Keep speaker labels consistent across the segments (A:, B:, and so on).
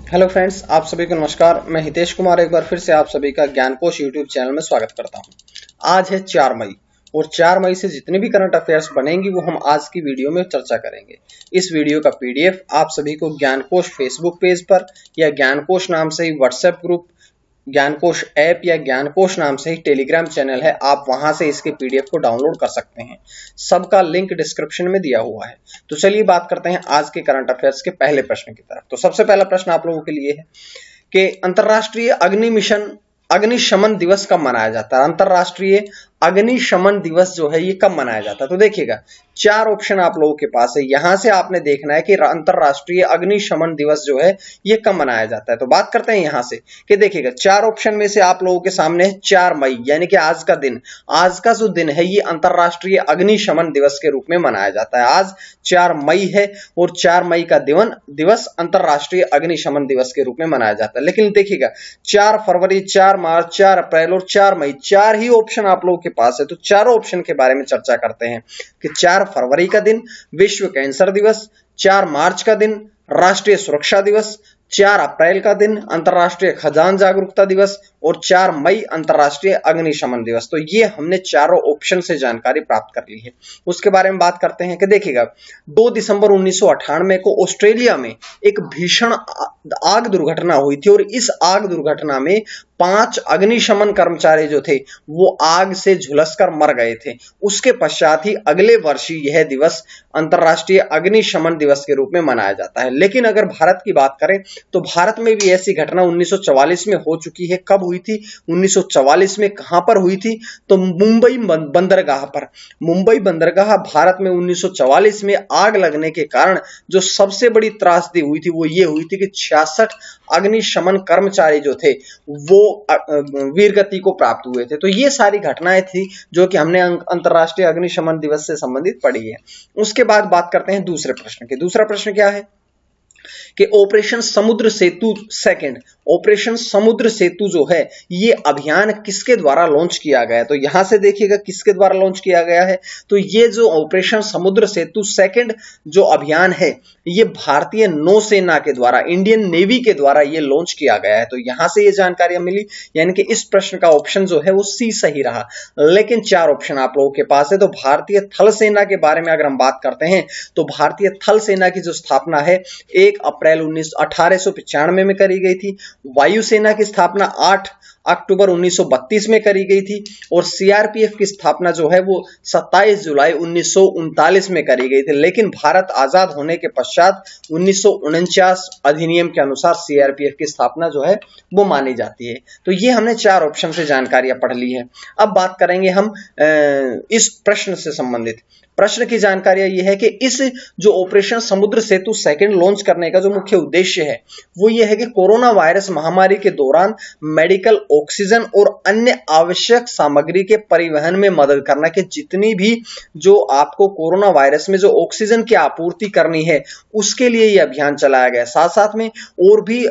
A: Hello friends, आप सभी को नमस्कार। मैं हितेश कुमार एक बार फिर से आप सभी का ज्ञानकोश यूट्यूब चैनल में स्वागत करता हूं। आज है 4 मई और 4 मई से जितने भी करंट अफेयर्स बनेंगी वो हम आज की वीडियो में चर्चा करेंगे। इस वीडियो का पीडीएफ आप सभी को ज्ञानकोश फेसबुक पेज पर या ज्ञानकोश नाम से ही व्हाट्सएप ग्रुप, ज्ञानकोश ऐप या ज्ञानकोश नाम से ही टेलीग्राम चैनल है, आप वहां से इसके पीडीएफ को डाउनलोड कर सकते हैं। सबका लिंक डिस्क्रिप्शन में दिया हुआ है। तो चलिए बात करते हैं आज के करंट अफेयर्स के पहले प्रश्न की तरफ। तो सबसे पहला प्रश्न आप लोगों के लिए है कि अंतरराष्ट्रीय अग्निशमन दिवस कब मनाया जाता है। अंतरराष्ट्रीय अग्निशमन दिवस जो है ये कब मनाया जाता है। तो देखिएगा, 4 ऑप्शन आप लोगों के पास है। यहां से आपने देखना है कि अंतरराष्ट्रीय अग्निशमन दिवस जो है ये कब मनाया जाता है। तो बात करते हैं यहां से कि देखिएगा, 4 ऑप्शन में से आप लोगों के सामने है 4 मई, यानी कि आज का दिन। आज का जो दिन है ये अंतरराष्ट्रीय अग्निशमन दिवस के रूप में मनाया जाता है। आज 4 मई है और 4 मई का दिवस अंतरराष्ट्रीय अग्निशमन दिवस के रूप में मनाया जाता है। लेकिन देखिएगा, 4 फरवरी, 4 मार्च, 4 अप्रैल और 4 मई, 4 ही ऑप्शन आप लोगों के पास है। तो चारों ऑप्शन के बारे में चर्चा करते हैं कि 4 फरवरी का दिन विश्व कैंसर दिवस, 4 मार्च का दिन राष्ट्रीय सुरक्षा दिवस, 4 अप्रैल का दिन अंतरराष्ट्रीय खजान जागरूकता दिवस और 4 मई अंतरराष्ट्रीय अग्निशमन दिवस। तो ये हमने चारों ऑप्शन से जानकारी प्राप्त कर ली है। उसके बारे में बात करते हैं कि देखिएगा, 2 दिसंबर 1998 को ऑस्ट्रेलिया में एक भीषण आग दुर्घटना हुई थी और इस आग दुर्घटना में 5 अग्निशमन कर्मचारी जो थे वो आग से झुलसकर मर गए थे। उसके पश्चात ही अगले वर्ष यह दिवस अंतरराष्ट्रीय अग्निशमन दिवस के रूप में मनाया जाता है। लेकिन अगर भारत की बात करें तो भारत में भी ऐसी घटना 1944 में हो चुकी है। कब हुई थी? 1944 में कहां पर हुई थी? तो मुंबई बंदरगाह पर। मुंबई बंदरगाह भारत में 1944 में आग लगने के कारण जो सबसे बड़ी त्रासदी हुई थी वो ये हुई थी कि 66 अग्निशमन कर्मचारी जो थे वो वीरगति को प्राप्त हुए थे। तो ये सारी घटनाएं थी जो कि हमने अंतरराष्ट्रीय अग्निशमन दिवस से संबंधित पढ़ी है। उसके बाद बात करते हैं दूसरे प्रश्न की। दूसरा प्रश्न क्या है कि ऑपरेशन समुद्र सेतु सेकंड, ऑपरेशन समुद्र सेतु जो है ये अभियान किसके द्वारा लॉन्च किया गया है। तो यहां से देखिएगा किसके द्वारा लॉन्च किया गया है। तो ये जो ऑपरेशन समुद्र सेतु सेकंड जो अभियान है ये भारतीय नौसेना के द्वारा, इंडियन नेवी के द्वारा ये लॉन्च किया गया है। तो यहां से ये जानकारी मिली, यानी कि इस प्रश्न का ऑप्शन जो है वो सी सही रहा। लेकिन 4 ऑप्शन आप लोगों के पास है। तो भारतीय थल सेना के बारे में अगर हम बात करते हैं तो भारतीय थल सेना की जो स्थापना है 1 अप्रैल 1895 में करी गई थी। वायुसेना की स्थापना 8 अक्टूबर 1932 में करी गई थी और सीआरपीएफ की स्थापना जो है वो 27 जुलाई 1939 में करी गई थी। लेकिन भारत आजाद होने के पश्चात 1949 अधिनियम के अनुसार सीआरपीएफ की स्थापना जो है वो मानी जाती है। तो ये हमने 4 ऑप्शन से जानकारियां पढ़ ली है। अब बात करेंगे हम इस प्रश्न से संबंधित। प्रश्न की जानकारियां यह है कि इस जो ऑपरेशन समुद्र सेतु सेकंड लॉन्च करने का जो मुख्य उद्देश्य है वो ये है कि कोरोना वायरस महामारी के दौरान मेडिकल ऑक्सीजन और अन्य आवश्यक सामग्री के परिवहन में मदद करना, कि जितनी भी जो आपको कोरोना वायरस में जो ऑक्सीजन की आपूर्ति करनी है उसके लिए यह अभियान चलाया गया। साथ साथ में और भी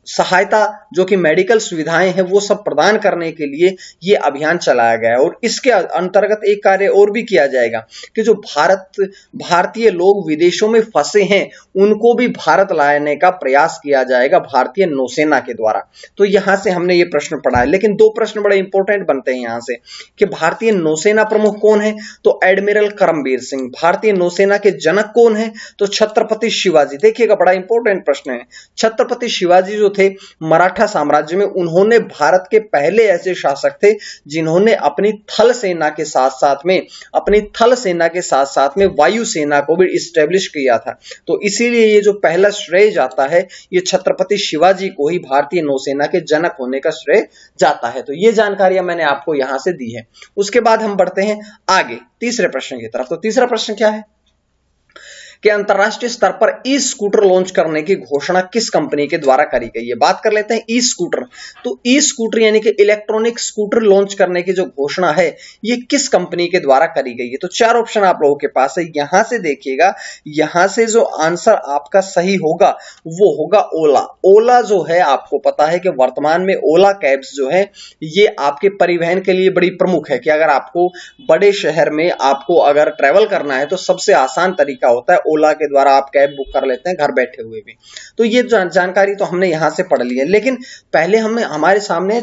A: सहायता जो कि मेडिकल सुविधाएं हैं वो सब प्रदान करने के लिए यह अभियान चलाया गया है। और इसके अंतर्गत एक कार्य और भी किया जाएगा कि जो भारतीय लोग विदेशों में फंसे हैं उनको भी भारत लाने का प्रयास किया जाएगा भारतीय नौसेना के द्वारा। तो यहां से हमने ये प्रश्न पढ़ा है। लेकिन 2 प्रश्न बड़े इंपॉर्टेंट बनते हैं यहां से कि भारतीय नौसेना प्रमुख कौन है। तो एडमिरल करमबीर सिंह। भारतीय नौसेना के जनक कौन है। तो छत्रपति शिवाजी। देखिएगा, बड़ा इंपॉर्टेंट प्रश्न है। छत्रपति शिवाजी जो थे मराठा साम्राज्य में, उन्होंने भारत के पहले ऐसे शासक थे जिन्होंने अपनी थल सेना के साथ में वायुसेना को भी इस्टेब्लिश किया था। तो इसीलिए ये जो पहला श्रेय जाता है ये छत्रपति शिवाजी को ही भारतीय नौसेना के जनक होने का श्रेय जाता है। तो ये जानकारियां मैंने आपको यहां से दी है। उसके बाद हम बढ़ते हैं आगे तीसरे प्रश्न की तरफ। तो तीसरा प्रश्न क्या है कि अंतरराष्ट्रीय स्तर पर ई स्कूटर लॉन्च करने की घोषणा किस कंपनी के द्वारा करी गई है। बात कर लेते हैं ई स्कूटर। तो ई स्कूटर यानी कि इलेक्ट्रॉनिक स्कूटर लॉन्च करने की जो घोषणा है ये किस कंपनी के द्वारा करी गई है। तो 4 ऑप्शन आप लोगों के पास है। यहां से देखिएगा, यहां से जो आंसर आपका सही होगा वो होगा ओला। ओला जो है आपको पता है कि वर्तमान में ओला कैब्स जो है ये आपके परिवहन के लिए बड़ी प्रमुख है कि अगर आपको बड़े शहर में आपको अगर ट्रेवल करना है तो सबसे आसान तरीका होता है ओला के द्वारा आप कैब बुक कर लेते हैं घर बैठे हुए भी। तो ये जानकारी तो हमने यहां से पढ़ ली है, लेकिन पहले हमें हमारे सामने है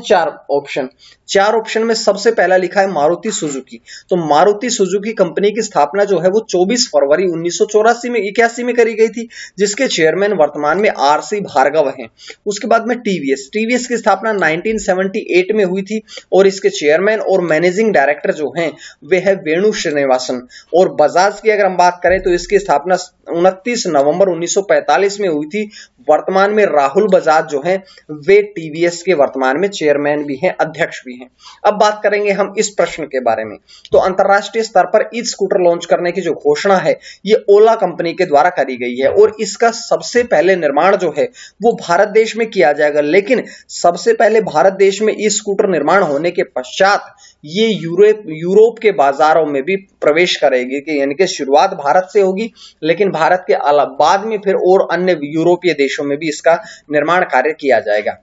A: चार ऑप्शन में सबसे पहला लिखा है मारुति सुजुकी। तो मारुति सुजुकी कंपनी की स्थापना जो है वो 24 फरवरी 1984 में 81 में करी गई थी, जिसके चेयरमैन वर्तमान में आर.सी. भार्गव हैं। उसके बाद में टीवीएस की स्थापना 1978 में हुई थी और इसके चेयरमैन और मैनेजिंग डायरेक्टर जो हैं वे है वेणु श्रीनिवासन। और बजाज की अगर हम बात करें तो इसकी स्थापना 29 नवंबर 1945 में हुई थी। वर्तमान में राहुल बजाज जो हैं वे टीवीएस के वर्तमान में चेयरमैन भी हैं, अध्यक्ष भी हैं। अब बात करेंगे हम इस प्रश्न के बारे में। तो अंतरराष्ट्रीय स्तर पर ई स्कूटर लॉन्च करने की जो घोषणा है ये ओला कंपनी के द्वारा करी गई है और इसका सबसे पहले निर्माण जो है वो भारत देश में किया जाएगा। लेकिन सबसे पहले भारत देश में ई स्कूटर निर्माण होने के पश्चात ये यूरोप के बाजारों में भी प्रवेश करेगी, कि यानी कि शुरुआत भारत से होगी, लेकिन भारत के अलावा बाद में फिर और अन्य यूरोपीय देशों में भी इसका निर्माण कार्य किया जाएगा।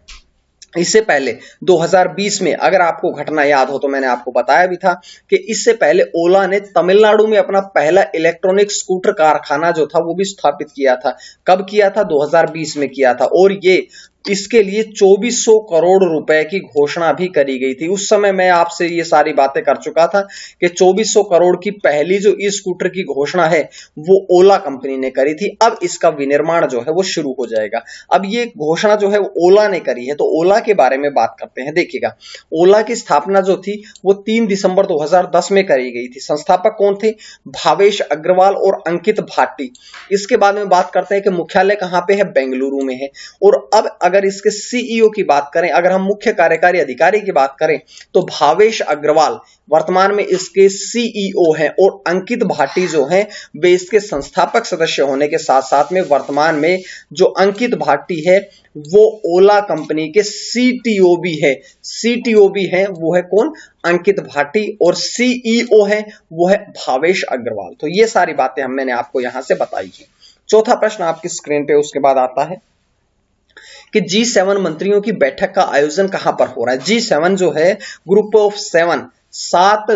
A: इससे पहले 2020 में अगर आपको घटना याद हो तो मैंने आपको बताया भी था कि इससे पहले ओला ने तमिलनाडु में अपना पहला इलेक्ट्रॉनिक स्कूटर कारखाना जो था वो भी स्थापित किया था। कब किया था? 2020 में किया था और ये इसके लिए 2400 करोड़ रुपए की घोषणा भी करी गई थी। उस समय मैं आपसे ये सारी बातें कर चुका था कि 2400 करोड़ की पहली जो ई स्कूटर की घोषणा है वो ओला कंपनी ने करी थी। अब इसका विनिर्माण जो है वो शुरू हो जाएगा। अब ये घोषणा जो है वो ओला ने करी है, तो ओला के बारे में बात करते हैं। देखिएगा, ओला की स्थापना जो थी वो 3 दिसंबर 2010 में करी गई थी। संस्थापक कौन थे? भावेश अग्रवाल और अंकित भाटी। इसके बाद में बात करते हैं कि मुख्यालय कहां पे है? बेंगलुरु में है। और अब अगर इसके सीईओ की बात करें, अगर हम मुख्य कार्यकारी अधिकारी की बात करें तो भावेश अग्रवाल वर्तमान में इसके सीईओ हैं और अंकित भाटी जो हैं वे इसके संस्थापक सदस्य होने के साथ साथ में वर्तमान में जो अंकित भाटी है वो ओला कंपनी के सीटीओ भी है। सीटीओ भी है वो है कौन? अंकित भाटी। और सीईओ है वो है भावेश अग्रवाल। तो ये सारी बातें मैंने आपको यहां से बताई है। चौथा प्रश्न आपकी स्क्रीन पे उसके बाद आता है कि G7 मंत्रियों की बैठक का आयोजन कहां पर हो रहा है। G7 जो है ग्रुप ऑफ 7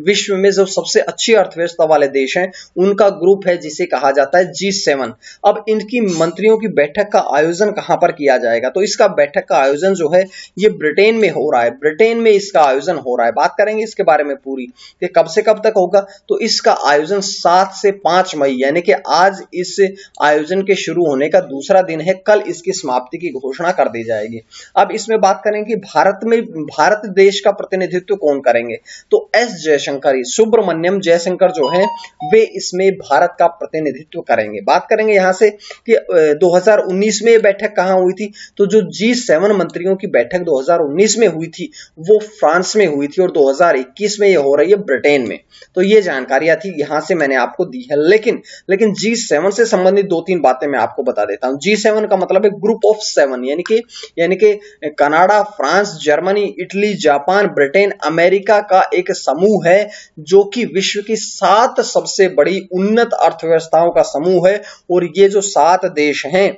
A: विश्व में जो सबसे अच्छी अर्थव्यवस्था वाले देश हैं उनका ग्रुप है जिसे कहा जाता है G7। अब इनकी मंत्रियों की बैठक का आयोजन कहां पर किया जाएगा? तो इसका बैठक का आयोजन जो है ये ब्रिटेन में हो रहा है। ब्रिटेन में इसका आयोजन हो रहा है। बात करेंगे इसके बारे में पूरी कि कब से कब तक होगा। तो इसका आयोजन 7 से 5 मई यानी कि आज इस आयोजन के शुरू होने का दूसरा दिन है। कल इसकी समाप्ति की घोषणा कर दी जाएगी। अब इसमें बात करेंगे भारत देश का प्रतिनिधित्व कौन करेंगे? तो एस जयशंकर, सुब्रमण्यम जयशंकर जो हैं वे इसमें भारत का प्रतिनिधित्व करेंगे। बात करेंगे यहां से कि 2019 में बैठक कहां हुई थी। तो जो G7 मंत्रियों की बैठक 2019 में हुई थी वो फ्रांस में हुई थी और 2021 में ये हो रही है ब्रिटेन में। तो ये जानकारियां थी, यहां से मैंने आपको दी है। लेकिन G7 से संबंधित 2-3 बातें मैं आपको बता देता हूं। G7 का मतलब है ग्रुप ऑफ 7 यानी कि Canada, France, Germany, Italy, Japan, Britain, America का एक समूह है जो कि विश्व की 7 सबसे बड़ी उन्नत अर्थव्यवस्थाओं का समूह है। और ये जो 7 देश हैं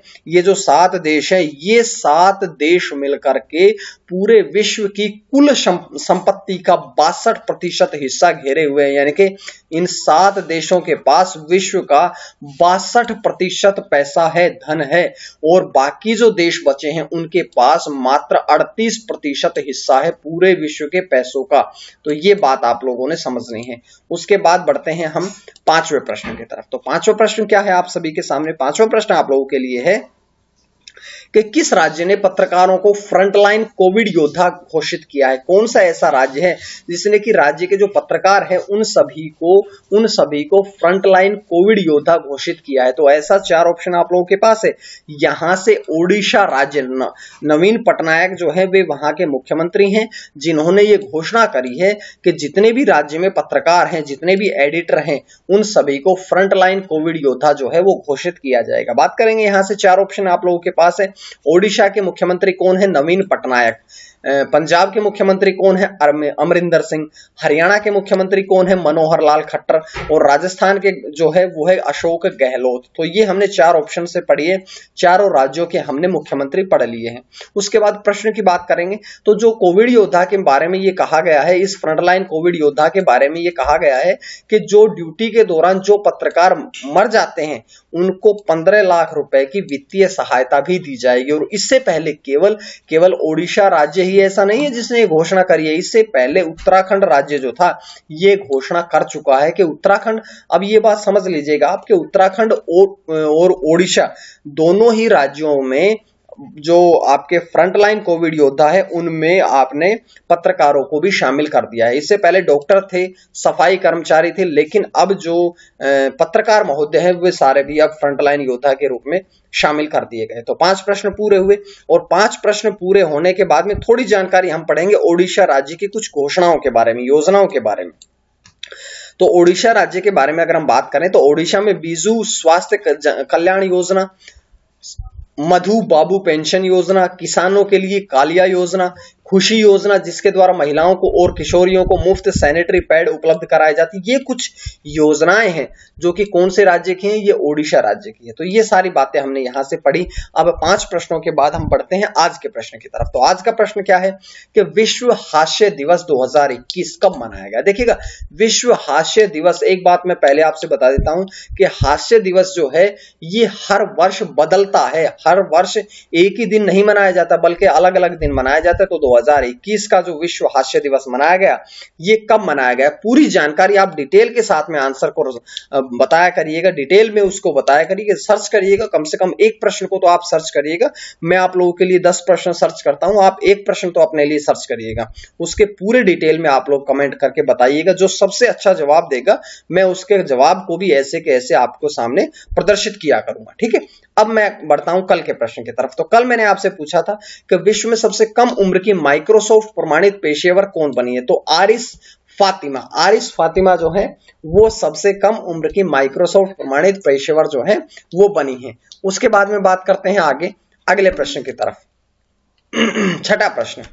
A: ये 7 देश मिलकर के पूरे विश्व की कुल संपत्ति का 62% हिस्सा घेरे हुए हैं। यानी कि इन 7 देशों के पास विश्व का 62% पैसा है, धन है, और बाकी जो देश बचे हैं उनके पास मात्र 38% हिस्सा है पूरे विश्व के पैसों का। तो ये बात आप लोगों ने समझनी है। उसके बाद बढ़ते हैं हम 5वें प्रश्न की तरफ। तो 5वां प्रश्न क्या है आप सभी के सामने? 5वां प्रश्न आप लोगों के लिए है कि किस राज्य ने पत्रकारों को फ्रंटलाइन कोविड योद्धा घोषित किया है? कौन सा ऐसा राज्य है जिसने कि राज्य के जो पत्रकार हैं उन सभी को फ्रंटलाइन कोविड योद्धा घोषित किया है? तो ऐसा 4 ऑप्शन आप लोगों के पास है। यहां से ओडिशा राज्य, नवीन पटनायक जो है वे वहां के मुख्यमंत्री हैं जिन्होंने ये घोषणा करी है कि जितने भी राज्य में पत्रकार हैं, जितने भी एडिटर हैं, उन सभी को फ्रंटलाइन कोविड योद्धा जो है वो घोषित किया जाएगा। बात करेंगे यहां से 4 ऑप्शन आप लोगों के पास है। ओडिशा के मुख्यमंत्री कौन है? नवीन पटनायक। पंजाब के मुख्यमंत्री कौन है? अमरिंदर सिंह। हरियाणा के मुख्यमंत्री कौन है? मनोहर लाल खट्टर। और राजस्थान के जो है वो है अशोक गहलोत। तो ये हमने 4 ऑप्शन से पढ़ी है, चारों राज्यों के हमने मुख्यमंत्री पढ़ लिए हैं। उसके बाद प्रश्न की बात करेंगे तो जो कोविड योद्धा के बारे में ये कहा गया है, इस फ्रंटलाइन कोविड योद्धा के बारे में ये कहा गया है कि जो ड्यूटी के दौरान जो पत्रकार मर जाते हैं उनको 15 लाख रुपए की वित्तीय सहायता भी दी जाएगी। और इससे पहले केवल ओडिशा राज्य ही ऐसा नहीं है जिसने ये घोषणा करी है, इससे पहले उत्तराखंड राज्य जो था ये घोषणा कर चुका है कि उत्तराखंड, अब ये बात समझ लीजिएगा आप कि उत्तराखंड और ओडिशा दोनों ही राज्यों में जो आपके फ्रंटलाइन कोविड योद्धा है उनमें आपने पत्रकारों को भी शामिल कर दिया है। इससे पहले डॉक्टर थे, सफाई कर्मचारी थे, लेकिन अब जो पत्रकार महोदय हैं वे सारे भी अब फ्रंटलाइन योद्धा के रूप में शामिल कर दिए गए। तो 5 प्रश्न पूरे हुए और 5 प्रश्न पूरे होने के बाद में थोड़ी जानकारी हम पढ़ेंगे ओडिशा राज्य की कुछ घोषणाओं के बारे में, योजनाओं के बारे में। तो ओडिशा राज्य के बारे में अगर हम बात करें तो ओडिशा में बिजू स्वास्थ्य कल्याण योजना, मधु बाबू पेंशन योजना, किसानों के लिए कालिया योजना, खुशी योजना जिसके द्वारा महिलाओं को और किशोरियों को मुफ्त सैनिटरी पैड उपलब्ध कराए जाती, ये कुछ योजनाएं हैं जो कि कौन से राज्य की हैं? ये ओडिशा राज्य की है। तो ये सारी बातें हमने यहां से पढ़ी। अब 5 प्रश्नों के बाद हम बढ़ते हैं आज के प्रश्न की तरफ। तो आज का प्रश्न क्या है कि विश्व हास्य दिवस 2021 कब मनाया गया? देखिएगा, विश्व हास्य दिवस, एक बात मैं पहले आपसे बता देता हूं कि हास्य दिवस जो है ये हर वर्ष बदलता है, हर वर्ष एक ही दिन नहीं मनाया जाता बल्कि अलग अलग दिन मनाया जाता है। तो 2021 का जो विश्व हास्य दिवस मनाया गया ये कब मनाया गया? पूरी जानकारी आप डिटेल के साथ में आंसर को बताया करिएगा, डिटेल में उसको बताया करिएगा, सर्च करिएगा, कम से कम एक प्रश्न को तो आप सर्च करिएगा। मैं आप लोगों के लिए 10 प्रश्न सर्च करता हूं, आप एक प्रश्न तो अपने लिए सर्च करिएगा, उसके पूरे डिटेल में आप लोग कमेंट करके बताइएगा। जो सबसे अच्छा जवाब देगा मैं उसके जवाब को भी ऐसे के ऐसे आपको सामने प्रदर्शित किया करूंगा, ठीक है। अब मैं बढ़ता हूं कल के प्रश्न की तरफ। तो कल मैंने आपसे पूछा था कि विश्व में सबसे कम उम्र की माइक्रोसॉफ्ट प्रमाणित पेशेवर कौन बनी है? तो आरिस फातिमा जो है वो सबसे कम उम्र की माइक्रोसॉफ्ट प्रमाणित पेशेवर जो है वो बनी है। उसके बाद में बात करते हैं आगे अगले प्रश्न की तरफ। छठा प्रश्न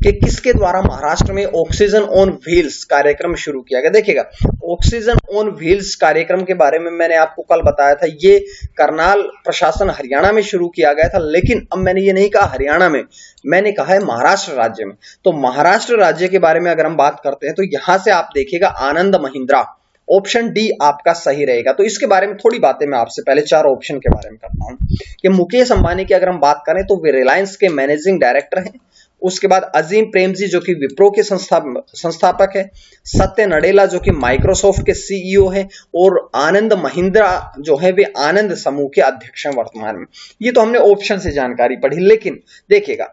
A: कि किसके द्वारा महाराष्ट्र में ऑक्सीजन ऑन व्हील्स कार्यक्रम शुरू किया गया? देखिएगा, ऑक्सीजन ऑन व्हील्स कार्यक्रम के बारे में मैंने आपको कल बताया था, ये करनाल प्रशासन हरियाणा में शुरू किया गया था, लेकिन अब मैंने ये नहीं कहा हरियाणा में, मैंने कहा है महाराष्ट्र राज्य में। तो महाराष्ट्र राज्य के बारे में अगर हम बात करते हैं तो यहां से आप देखिएगा आनंद महिंद्रा, ऑप्शन डी आपका सही रहेगा। तो इसके बारे में थोड़ी बातें मैं आपसे पहले 4 ऑप्शन के बारे में करता हूं कि मुकेश अंबानी की अगर हम बात करें तो वे रिलायंस के मैनेजिंग डायरेक्टर हैं। उसके बाद अजीम प्रेमजी जो कि विप्रो के संस्थापक है, सत्य नडेला जो कि माइक्रोसॉफ्ट के सीईओ है, और आनंद महिंद्रा जो है वे आनंद समूह के अध्यक्ष हैं वर्तमान में। ये तो हमने ऑप्शन से जानकारी पढ़ी, लेकिन देखिएगा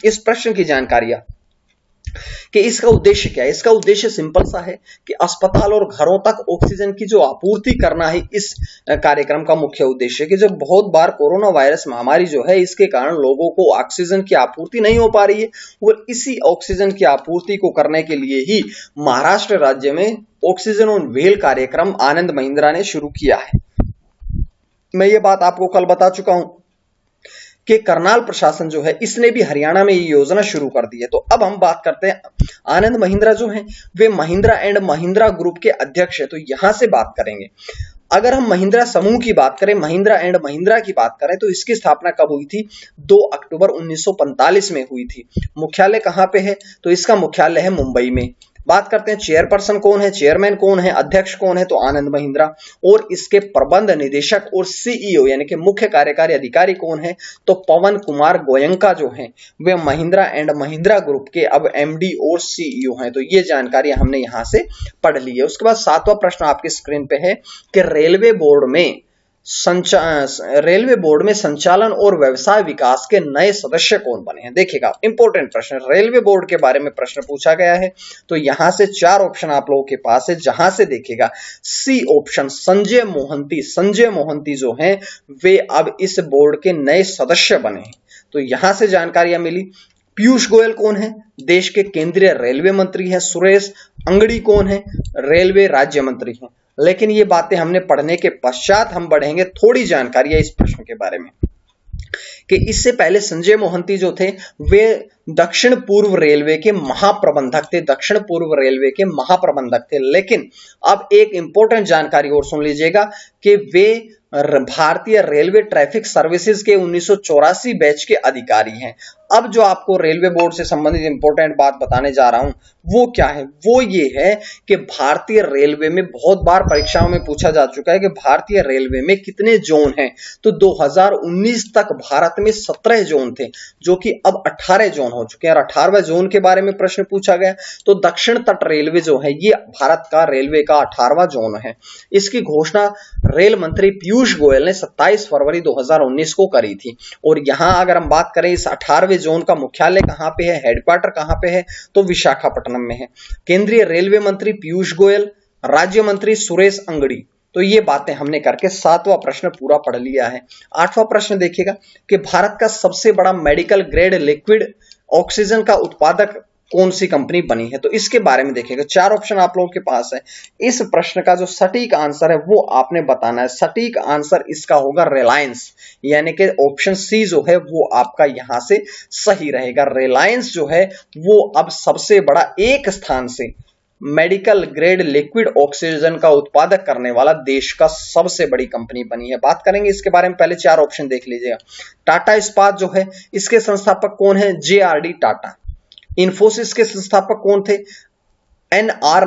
A: इस प्रश्न की जानकारियां कि इसका उद्देश्य क्या है। इसका उद्देश्य सिंपल सा है कि अस्पताल और घरों तक ऑक्सीजन की जो आपूर्ति करना है, इस कार्यक्रम का मुख्य उद्देश्य है कि जब बहुत बार कोरोना वायरस महामारी जो है इसके कारण लोगों को ऑक्सीजन की आपूर्ति नहीं हो पा रही है, और इसी ऑक्सीजन की आपूर्ति को करने के लिए ही महाराष्ट्र राज्य में ऑक्सीजन ऑन व्हील कार्यक्रम आनंद महिंद्रा ने शुरू किया है। मैं ये बात आपको कल बता चुका हूं कि करनाल प्रशासन जो है इसने भी हरियाणा में ये योजना शुरू कर दी है। तो अब हम बात करते हैं आनंद महिंद्रा जो है वे महिंद्रा एंड महिंद्रा ग्रुप के अध्यक्ष है। तो यहां से बात करेंगे, अगर हम महिंद्रा समूह की बात करें, महिंद्रा एंड महिंद्रा की बात करें तो इसकी स्थापना कब हुई थी? 2 अक्टूबर 1945 में हुई थी। मुख्यालय कहां पे है? तो इसका मुख्यालय है मुंबई में। बात करते हैं चेयरपर्सन कौन है, चेयरमैन कौन है, अध्यक्ष कौन है? तो आनंद महिंद्रा। और इसके प्रबंध निदेशक और सीईओ यानी कि मुख्य कार्यकारी अधिकारी कौन है? तो पवन कुमार गोयंका जो हैं वे महिंद्रा एंड महिंद्रा ग्रुप के अब एमडी और सीईओ हैं। तो ये जानकारी हमने यहां से पढ़ ली है। उसके बाद 7वां प्रश्न आपकी स्क्रीन पे है कि रेलवे बोर्ड में संचालन और व्यवसाय विकास के नए सदस्य कौन बने हैं? देखिएगा, इंपॉर्टेंट प्रश्न, रेलवे बोर्ड के बारे में प्रश्न पूछा गया है। तो यहां से 4 ऑप्शन आप लोगों के पास है, जहां से देखिएगा सी ऑप्शन संजय मोहंती जो हैं वे अब इस बोर्ड के नए सदस्य बने हैं। तो यहां से जानकारियां मिली। पीयूष गोयल कौन है? देश के केंद्रीय रेलवे मंत्री हैं। सुरेश अंगड़ी कौन है? रेलवे राज्य मंत्री हैं। लेकिन ये बातें हमने पढ़ने के पश्चात हम बढ़ेंगे, थोड़ी जानकारी है इस प्रश्न के बारे में कि इससे पहले संजय मोहंती जो थे वे दक्षिण पूर्व रेलवे के महाप्रबंधक थे, दक्षिण पूर्व रेलवे के महाप्रबंधक थे। लेकिन अब एक इंपॉर्टेंट जानकारी और सुन लीजिएगा कि वे भारतीय रेलवे ट्रैफिक सर्विसेज के 1984 बैच के अधिकारी हैं। अब जो आपको रेलवे बोर्ड से संबंधित इंपॉर्टेंट बात बताने जा रहा हूं वो क्या है, वो ये है कि भारतीय रेलवे में बहुत बार परीक्षाओं में पूछा जा चुका है कि भारतीय रेलवे में कितने जोन हैं। तो 2019 तक भारत में 17 जोन थे, जो कि अब 18 जोन हो चुके हैं। और 18वें जोन के बारे में प्रश्न पूछा गया तो दक्षिण तट रेलवे जो है ये भारत का रेलवे का 18वां जोन है। इसकी घोषणा रेल मंत्री पीयूष गोयल ने 27 फरवरी 2019 को करी थी। और यहां अगर हम बात करें इस 18वें जोन का मुख्यालय कहां पे है, हेडक्वार्टर कहां पे है, तो विशाखापट्टनम में है। केंद्रीय रेलवे मंत्री पीयूष गोयल, राज्य मंत्री सुरेश अंगड़ी। तो ये बातें हमने करके 7वां प्रश्न पूरा पढ़ लिया है। 8वां प्रश्न देखिएगा कि भारत का सबसे बड़ा मेडिकल ग्रेड लिक्विड ऑक्सीजन का उत्पादक कौन सी कंपनी बनी है, तो इसके बारे में देखिएगा। 4 ऑप्शन आप लोगों के पास है। इस प्रश्न का जो सटीक आंसर है वो आपने बताना है। सटीक आंसर इसका होगा रिलायंस, यानी कि ऑप्शन सी जो है वो आपका यहां से सही रहेगा। रिलायंस जो है वो अब सबसे बड़ा एक स्थान से मेडिकल ग्रेड लिक्विड ऑक्सीजन का उत्पादक करने वाला देश का सबसे बड़ी कंपनी बनी है। बात करेंगे इसके बारे में, पहले 4 ऑप्शन देख लीजिएगा। टाटा इस्पात जो है इसके संस्थापक कौन है, JRD टाटा। इन्फोसिस के संस्थापक कौन थे, NR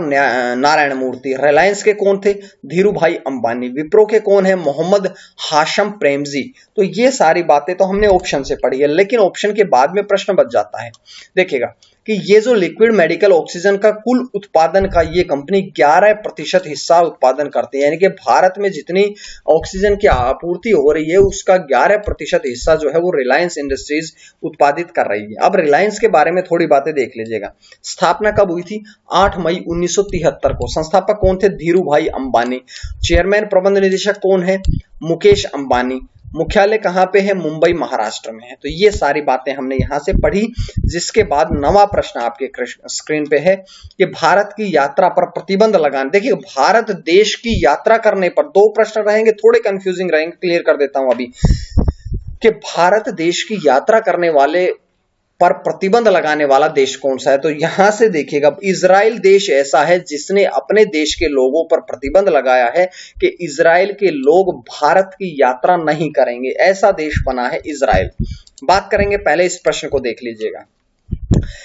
A: नारायण मूर्ति। रिलायंस के कौन थे, धीरू भाई अंबानी। विप्रो के कौन है, मोहम्मद हाशम प्रेमजी। तो ये सारी बातें तो हमने ऑप्शन से पढ़ी है, लेकिन ऑप्शन के बाद में प्रश्न बच जाता है। देखिएगा कि ये जो लिक्विड मेडिकल ऑक्सीजन का कुल उत्पादन का ये कंपनी 11% हिस्सा उत्पादन करती है, यानी कि भारत में जितनी ऑक्सीजन की आपूर्ति हो रही है उसका 11% हिस्सा जो है वो रिलायंस इंडस्ट्रीज उत्पादित कर रही है। अब रिलायंस के बारे में थोड़ी बातें देख लीजिएगा। स्थापना कब हुई थी, 8 मई 1973 को। संस्थापक कौन थे, धीरू भाई अंबानी। चेयरमैन प्रबंध निदेशक कौन है, मुकेश अंबानी। मुख्यालय कहां पे है, मुंबई महाराष्ट्र में है। तो ये सारी बातें हमने यहां से पढ़ी। जिसके बाद 9वां प्रश्न आपके स्क्रीन पे है कि भारत की यात्रा पर प्रतिबंध लगाने। देखिए भारत देश की यात्रा करने पर 2 प्रश्न रहेंगे, थोड़े कंफ्यूजिंग रहेंगे, क्लियर कर देता हूं अभी कि भारत देश की यात्रा करने वाले पर प्रतिबंध लगाने वाला देश कौन सा है। तो यहां से देखिएगा इजराइल देश ऐसा है जिसने अपने देश के लोगों पर प्रतिबंध लगाया है कि इजराइल के लोग भारत की यात्रा नहीं करेंगे, ऐसा देश बना है इजराइल। बात करेंगे, पहले इस प्रश्न को देख लीजिएगा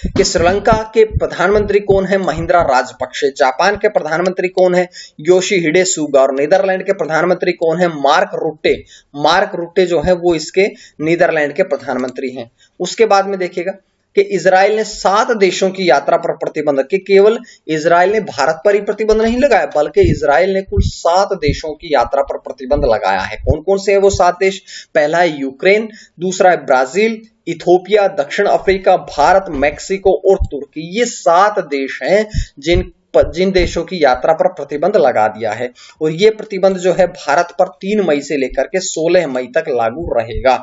A: कि श्रीलंका के प्रधानमंत्री कौन है, महिंद्रा राजपक्षे। जापान के प्रधानमंत्री कौन है, योशिहिडे सुगा। और नीदरलैंड के प्रधानमंत्री कौन है, मार्क रुट्टे। मार्क रुट्टे जो है वो इसके नीदरलैंड के प्रधानमंत्री हैं। उसके बाद में देखिएगा कि इजराइल ने 7 देशों की यात्रा पर प्रतिबंध, कि केवल इजराइल ने भारत पर ही प्रतिबंध नहीं लगाया बल्कि इजराइल ने कुल 7 देशों की यात्रा पर प्रतिबंध लगाया है। कौन कौन से हैं वो 7 देश, पहला है यूक्रेन, दूसरा है ब्राजील, इथोपिया, दक्षिण अफ्रीका, भारत, मैक्सिको और तुर्की। ये 7 देश हैं जिन देशों की यात्रा पर प्रतिबंध लगा दिया है। और ये प्रतिबंध जो है भारत पर 3 मई से लेकर के 16 मई तक लागू रहेगा।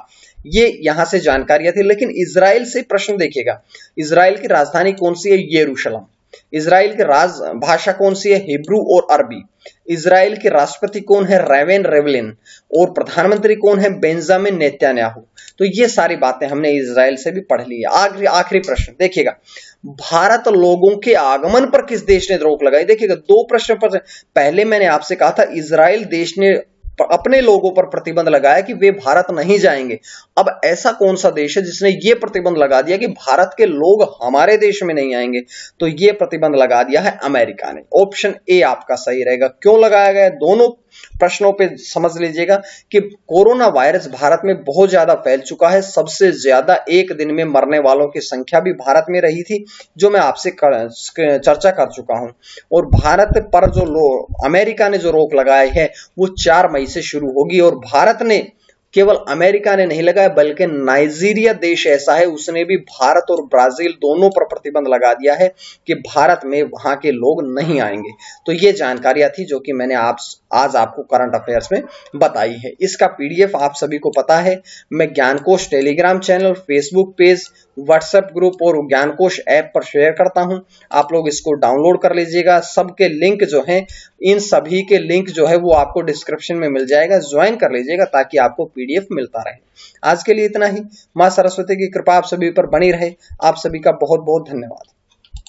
A: ये यहां से जानकारियां थी। लेकिन इजराइल से प्रश्न देखिएगा, इजराइल की राजधानी कौन सी है, यरूशलेम। इजराइल की राजभाषा कौन सी है, हिब्रू और अरबी। इजराइल के राष्ट्रपति कौन है, रेवेन रेवलिन। और प्रधानमंत्री कौन है, बेंजामिन नेतन्याहू। तो ये सारी बातें हमने इजराइल से भी पढ़ ली है। आखिरी प्रश्न देखिएगा, भारत लोगों के आगमन पर किस देश ने रोक लगाई। देखिएगा 2 प्रश्न पर, पहले मैंने आपसे कहा था इजराइल देश ने अपने लोगों पर प्रतिबंध लगाया कि वे भारत नहीं जाएंगे। अब ऐसा कौन सा देश है जिसने ये प्रतिबंध लगा दिया कि भारत के लोग हमारे देश में नहीं आएंगे, तो ये प्रतिबंध लगा दिया है अमेरिका ने। ऑप्शन ए आपका सही रहेगा। क्यों लगाया गया, दोनों प्रश्नों पे समझ लीजिएगा कि कोरोना वायरस भारत में बहुत ज्यादा फैल चुका है। सबसे ज्यादा एक दिन में मरने वालों की संख्या भी भारत में रही थी, जो मैं आपसे चर्चा कर चुका हूं। और भारत पर जो अमेरिका ने जो रोक लगाई है वो 4 मई से शुरू होगी। और भारत ने, केवल अमेरिका ने नहीं लगाया बल्कि नाइजीरिया देश ऐसा है उसने भी भारत और ब्राजील दोनों पर प्रतिबंध लगा दिया है कि भारत में वहां के लोग नहीं आएंगे। तो ये जानकारियां थी जो कि मैंने आज आपको करंट अफेयर्स में बताई है। इसका PDF आप सभी को पता है, मैं Gyankosh Telegram channel, Facebook page, WhatsApp group और ज्ञानकोश ऐप पर शेयर करता हूं। आप लोग इसको डाउनलोड कर लीजिएगा। सबके लिंक जो हैं, इन सभी के लिंक जो है वो आपको डिस्क्रिप्शन में मिल जाएगा, ज्वाइन कर लीजिएगा ताकि आपको पीडीएफ मिलता रहे। आज के लिए इतना ही। मां सरस्वती की कृपा आप सभी पर बनी रहे। आप सभी का बहुत बहुत धन्यवाद।